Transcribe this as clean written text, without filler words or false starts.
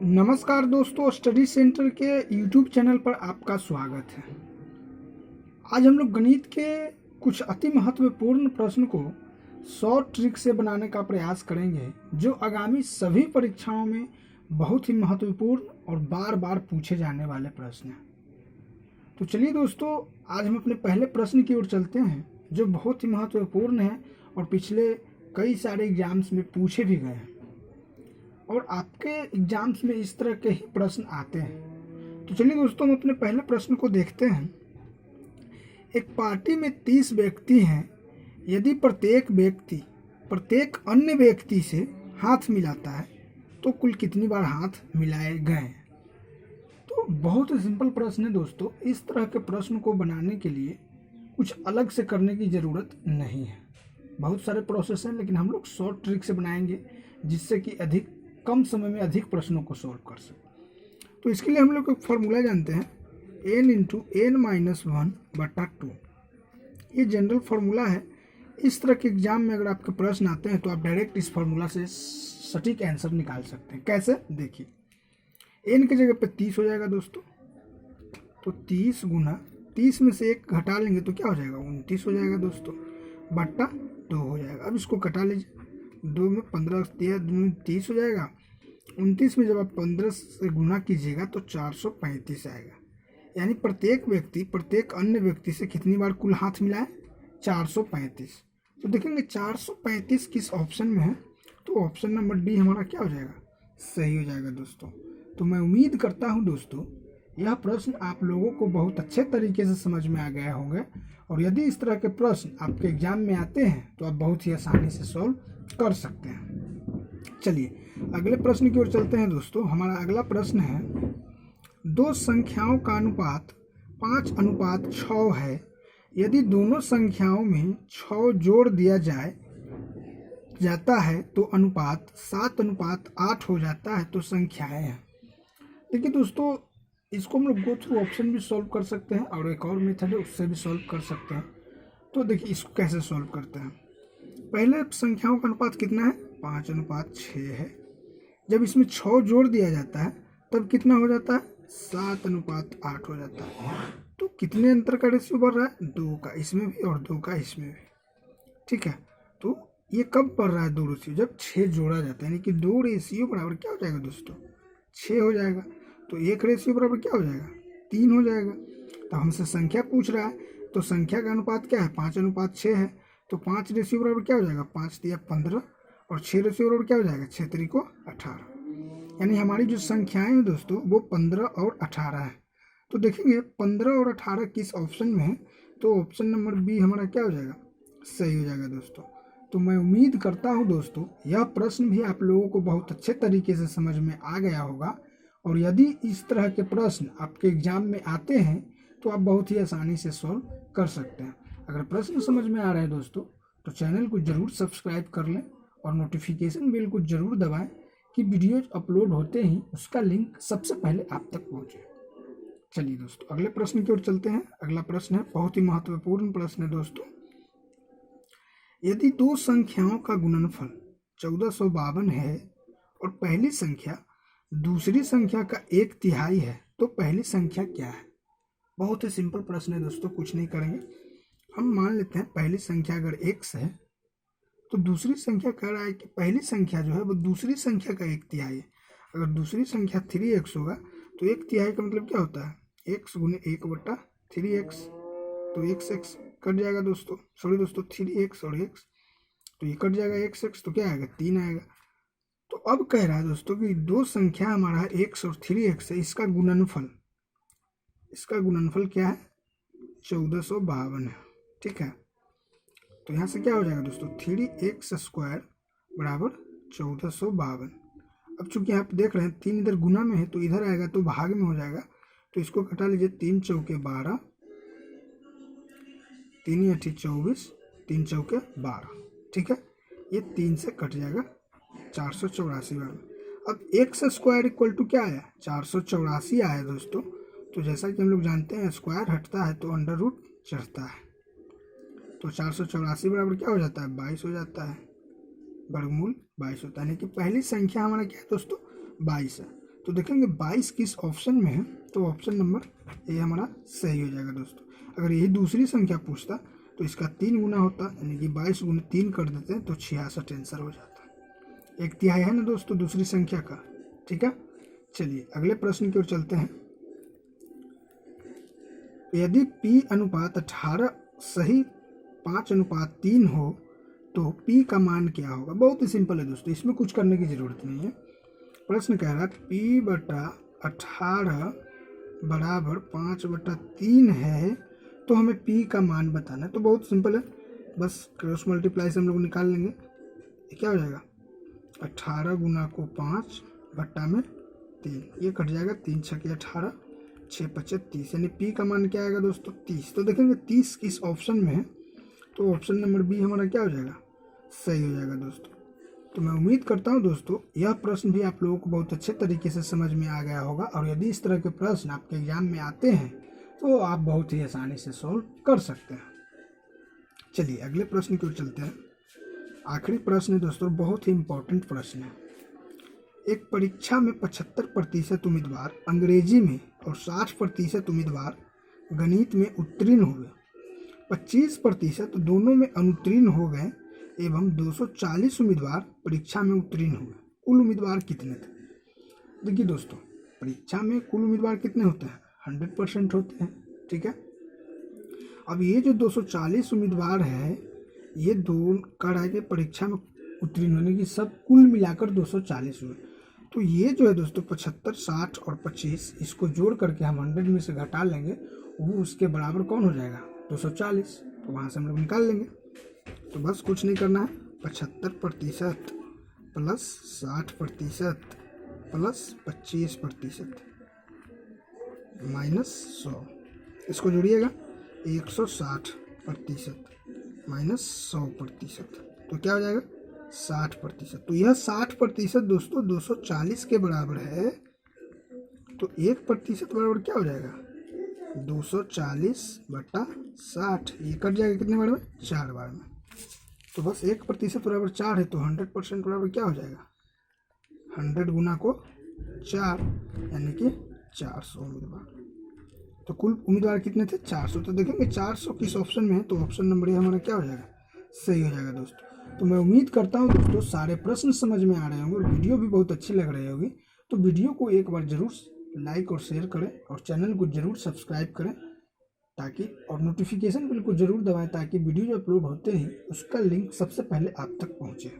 नमस्कार दोस्तों, study centre के यूट्यूब चैनल पर आपका स्वागत है। आज हम लोग गणित के कुछ अति महत्वपूर्ण प्रश्न को शॉर्ट ट्रिक से बनाने का प्रयास करेंगे, जो आगामी सभी परीक्षाओं में बहुत ही महत्वपूर्ण और बार बार पूछे जाने वाले प्रश्न हैं। तो चलिए दोस्तों, आज हम अपने पहले प्रश्न की ओर चलते हैं, जो बहुत ही महत्वपूर्ण है और पिछले कई सारे एग्जाम्स में पूछे भी गए हैं और आपके एग्जाम्स में इस तरह के ही प्रश्न आते हैं। तो चलिए दोस्तों, हम अपने पहले प्रश्न को देखते हैं। एक पार्टी में 30 व्यक्ति हैं। यदि प्रत्येक व्यक्ति प्रत्येक अन्य व्यक्ति से हाथ मिलाता है तो कुल कितनी बार हाथ मिलाए गए? तो बहुत ही सिंपल प्रश्न है दोस्तों। इस तरह के प्रश्न को बनाने के लिए कुछ अलग से करने की ज़रूरत नहीं है। बहुत सारे प्रोसेस हैं, लेकिन हम लोग शॉर्ट ट्रिक से बनाएंगे, जिससे कि अधिक कम समय में अधिक प्रश्नों को सॉल्व कर सकें। तो इसके लिए हम लोग एक फॉर्मूला जानते हैं, n इंटू एन माइनस 1/2। ये जनरल फार्मूला है। इस तरह के एग्जाम में अगर आपके प्रश्न आते हैं तो आप डायरेक्ट इस फार्मूला से सटीक आंसर निकाल सकते हैं। कैसे? देखिए, n की जगह पे 30 हो जाएगा दोस्तों। तो 30 गुना 30 में से 1 घटा लेंगे तो क्या हो जाएगा? 29 हो जाएगा दोस्तों, बट्टा 2 हो जाएगा। अब इसको कटा लीजिए, 2 में 15 30 हो जाएगा। 29 में जब आप 15 से गुना कीजिएगा तो 435 आएगा। यानी प्रत्येक व्यक्ति प्रत्येक अन्य व्यक्ति से कितनी बार कुल हाथ मिलाए? 435। तो देखेंगे 435 किस ऑप्शन में है, तो ऑप्शन नंबर डी हमारा क्या हो जाएगा? सही हो जाएगा दोस्तों। तो मैं उम्मीद करता हूँ दोस्तों, यह प्रश्न आप लोगों को बहुत अच्छे तरीके से समझ में आ गया होगा, और यदि इस तरह के प्रश्न आपके एग्जाम में आते हैं तो आप बहुत ही आसानी से सॉल्व कर सकते हैं। चलिए अगले प्रश्न की ओर चलते हैं दोस्तों। हमारा अगला प्रश्न है, दो संख्याओं का अनुपात 5:6 है। यदि दोनों संख्याओं में 6 जोड़ दिया जाता है तो अनुपात 7:8 हो जाता है। तो संख्याएं हैं। देखिए दोस्तों, इसको हम लोग गो थ्रू ऑप्शन भी सॉल्व कर सकते हैं, और एक और मेथड है उससे भी सॉल्व कर सकते हैं। तो देखिए इसको कैसे सॉल्व करते हैं। पहले संख्याओं का अनुपात कितना है? 5:6 है। जब इसमें 6 जोड़ दिया जाता है तब कितना हो जाता है? 7:8 हो जाता है। तो कितने अंतर का रेशियो बढ़ रहा है? 2 का इसमें भी और 2 का इसमें भी। ठीक है, तो ये कब बढ़ रहा है? 2 रेशियो जब 6 जोड़ा जाता है, यानी कि 2 रेशियो बराबर क्या हो जाएगा दोस्तों? 6 हो जाएगा। तो 1 रेशियो बराबर क्या हो जाएगा? 3 हो जाएगा। तो हमसे संख्या पूछ रहा है, तो संख्या का अनुपात क्या है? 5:6 है। तो 5 रेशियो बराबर क्या हो जाएगा? 5 तिया 15, और 6 रेशियो बराबर क्या हो जाएगा? 6 तिरिको 18। यानी हमारी जो संख्याएं हैं दोस्तों वो 15 और 18 है। तो देखेंगे 15 और 18 किस ऑप्शन में है, तो ऑप्शन नंबर बी हमारा क्या हो जाएगा? सही हो जाएगा दोस्तों। तो मैं उम्मीद करता हूं दोस्तों, यह प्रश्न भी आप लोगों को बहुत अच्छे तरीके से समझ में आ गया होगा, और यदि इस तरह के प्रश्न आपके एग्जाम में आते हैं तो आप बहुत ही आसानी से सॉल्व कर सकते हैं। अगर प्रश्न समझ में आ रहा है दोस्तों, तो चैनल को जरूर सब्सक्राइब कर लें और नोटिफिकेशन बेल को जरूर दबाएं, कि वीडियोज अपलोड होते ही उसका लिंक सबसे पहले आप तक पहुंचे। चलिए दोस्तों, अगले प्रश्न की ओर चलते हैं। अगला प्रश्न है, बहुत ही महत्वपूर्ण प्रश्न है दोस्तों। यदि दो संख्याओं का गुणनफल 1452 है और पहली संख्या दूसरी संख्या का 1/3 है, तो पहली संख्या क्या है? बहुत ही सिंपल प्रश्न है दोस्तों, कुछ नहीं करेंगे। हम मान लेते हैं पहली संख्या अगर x है, तो दूसरी संख्या कह रहा है कि पहली संख्या जो है वो दूसरी संख्या का 1/3 है। अगर दूसरी संख्या 3x होगा तो 1/3 का मतलब क्या होता है? x गुने 1/3x। तो x कट जाएगा दोस्तों, सॉरी दोस्तों, 3x और x, तो ये कट जाएगा x, तो क्या आएगा? 3 आएगा। तो अब कह रहा है दोस्तों कि दो संख्या हमारा x और 3x है, इसका गुणनफल क्या है? 1452 है। ठीक है, तो यहाँ से क्या हो जाएगा दोस्तों? 3x² बराबर 1452। अब चूंकि आप देख रहे हैं 3 इधर गुना में है तो इधर आएगा तो भाग में हो जाएगा, तो इसको कटा लीजिए। 3 चौके 12, 3 8 24, 3 चौके 12। ठीक है, ये 3 से कट जाएगा, 484 बराबर। अब x² इक्वल टू क्या आया? 484 आया दोस्तों। तो जैसा कि हम लोग जानते हैं, स्क्वायर हटता है तो अंडर रूट चढ़ता है। तो 484 बराबर क्या हो जाता है? 22 हो जाता है। वर्गमूल 22 होता है। यानी कि पहली संख्या हमारा क्या है दोस्तों? 22 है। तो देखेंगे 22 किस ऑप्शन में है, तो ऑप्शन नंबर ए हमारा सही हो जाएगा दोस्तों। अगर यही दूसरी संख्या पूछता तो इसका 3 गुना होता, यानी कि 22 गुना 3 कर देते हैं तो 66 आंसर हो जाता। 1/3 है ना दोस्तों दूसरी संख्या का। ठीक है, चलिए अगले प्रश्न की ओर चलते हैं। यदि P अनुपात 18 सही 5:3 हो तो P का मान क्या होगा। बहुत ही सिंपल है दोस्तों, इसमें कुछ करने की जरूरत नहीं है। प्रश्न कह रहा है P/18 बराबर 5/3 है, तो हमें P का मान बताना है। तो बहुत सिंपल है, बस क्रॉस मल्टीप्लाई से हम लोग निकाल लेंगे। ये क्या हो जाएगा 18 गुना को 5 बट्टा में 3, ये कट जाएगा 3 छके 18 6 5 30, यानी P का मान क्या आएगा दोस्तों 30। तो देखेंगे 30 किस ऑप्शन में है, तो ऑप्शन नंबर बी हमारा क्या हो जाएगा सही हो जाएगा दोस्तों। तो मैं उम्मीद करता हूं दोस्तों यह प्रश्न भी आप लोगों को बहुत अच्छे तरीके से समझ में आ गया होगा, और यदि इस तरह के प्रश्न आपके एग्जाम में आते हैं तो आप बहुत ही आसानी से सॉल्व कर सकते हैं। चलिए अगले प्रश्न की ओर चलते हैं। आखिरी प्रश्न है दोस्तों, बहुत ही इंपॉर्टेंट प्रश्न है। एक परीक्षा में 75% उम्मीदवार अंग्रेजी में और 60% उम्मीदवार गणित में उत्तीर्ण हुए, 25% दोनों में अनुत्तीर्ण हो गए एवं 240 उम्मीदवार परीक्षा में उत्तीर्ण हुए। कुल उम्मीदवार कितने थे। देखिए दोस्तों, परीक्षा में कुल उम्मीदवार कितने होते हैं 100% होते हैं। ठीक है, अब ये जो 240 उम्मीदवार है ये दो कर आए परीक्षा में उत्तीर्ण होने की, सब कुल मिलाकर 240 हुए। तो ये जो है दोस्तों 75, 60 और 25 इसको जोड़ करके हम 100 में से घटा लेंगे, वो उसके बराबर कौन हो जाएगा 240। तो वहाँ से हम लोग निकाल लेंगे। तो बस कुछ नहीं करना है, 75% प्लस 60% प्लस 25% माइनस 100, इसको जोड़िएगा 160% माइनस 100%, तो क्या हो जाएगा 60%। तो यह 60% दोस्तों 240 के बराबर है। तो 1% बराबर क्या हो जाएगा 240/60, ये कट जाएगा कितने बार में 4 बार में। तो बस 1% बराबर 4 है, तो 100% बराबर क्या हो जाएगा 100 गुना को 4, यानी कि 400 उम्मीदवार। तो कुल उम्मीदवार कितने थे 400। तो देखेंगे 400 किस ऑप्शन में है, तो ऑप्शन नंबर ए हमारा क्या हो जाएगा सही हो जाएगा दोस्तों। तो मैं उम्मीद करता हूँ दोस्तों सारे प्रश्न समझ में आ रहे होंगे और वीडियो भी बहुत अच्छी लग रही होगी। तो वीडियो को एक बार जरूर लाइक और शेयर करें और चैनल को जरूर सब्सक्राइब करें, ताकि और नोटिफिकेशन बिल को जरूर दबाएं, ताकि वीडियो जो अपलोड होते हैं उसका लिंक सबसे पहले आप तक पहुँचे।